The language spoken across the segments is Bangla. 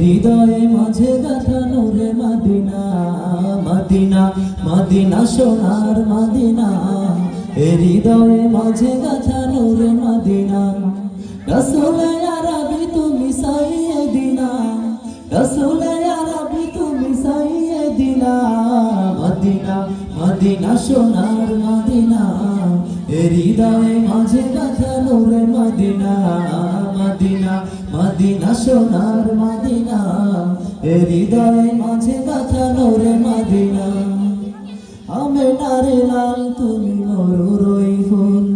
হৃদয়ে মাঝে গাথা নূরে মদিনা, মদিনা মদিনা সোনার মদিনা, হৃদয়ে মাঝে গাথা নূরে মদিনা। রসুল ইয়া রাবি তুমি সাইয়্যিদিনা, রসুল ইয়া রাবি তুমি সাইয়্যিদিনা, মদিনা মদিনা সোনার মদিনা, হৃদয়ে মাঝে গাথা নূরে মদিনা, মদিনা মদিনা সোনার মদিনা, হৃদয়ে মাঝে গাথা নূরে মদিনা। আমেনারে লাল তুমি মরুর ওই ফুল,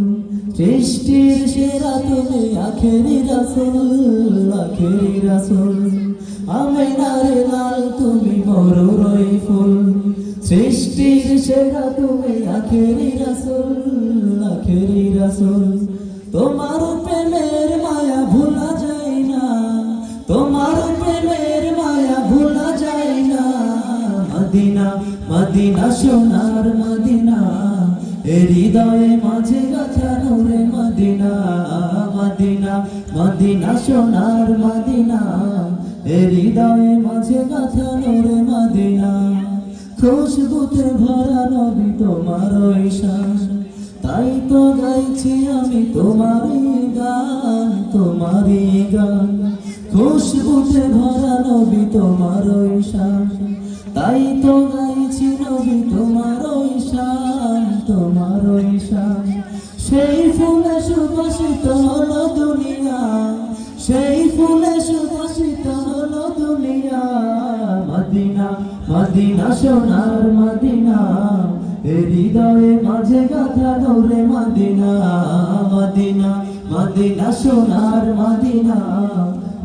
সৃষ্টির সেরা তুমি আখেরি রাসূল, আখেরি রাসূল। আমেনারে লাল তুমি মরুর ওই ফুল, সৃষ্টির সেরা তুমি আখেরি রাসূল, আখেরি রাসূল। তোমার প্রেমের মায়া ভোলা যায় না, তোমার প্রেমের মায়া ভোলা যায় না, মদিনা মদিনা সোনার মদিনা, হৃদয়ে মাঝে গাথা নূরে মদিনা, মদিনা মদিনা সোনার মদিনা, হৃদয়ে মাঝে গাথা নূরে মদিনা। খুশবুতে ভরা নবী তোমার ওই শান, তাই তো গাইছি আমি তোমারই গান, তোমারই গান। খুশবুতে ভরা নবী তোমার ওই শান, তাই তো গাইছি নবী তোমার ওই শান, তোমার ওই শান। সেই ফুলে সুবাসিত হলো দুনিয়া, সেই ফুলে সুবাসিত হলো দুনিয়া, মদিনা মদিনা সোনার মদিনা, হৃদয়ে মাঝে গাথা নূরে মদিনা, মদিনা মদিনা সোনার মদিনা,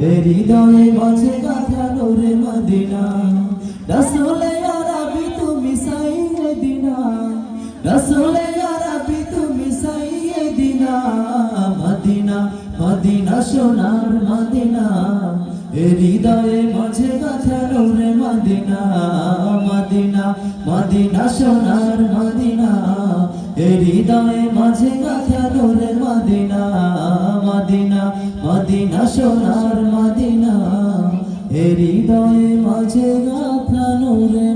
হৃদয়ে মাঝে গাথা নূরে মদিনা। রসুল ইয়া রাবি তুমি সাইয়্যিদিনা, রসুল ইয়া রাবি তুমি সাইয়্যিদিনা, মদিনা মদিনা সোনার মদিনা, হৃদয়ে মাঝে গাথা নূরে মদিনা, মদিনা মদিনা সোনার মদিনা, হৃদয়ে মাঝে গাথা নূরে মদিনা, মদিনা মদিনা সোনার মদিনা, হৃদয়ে মাঝে গাথা নূরে।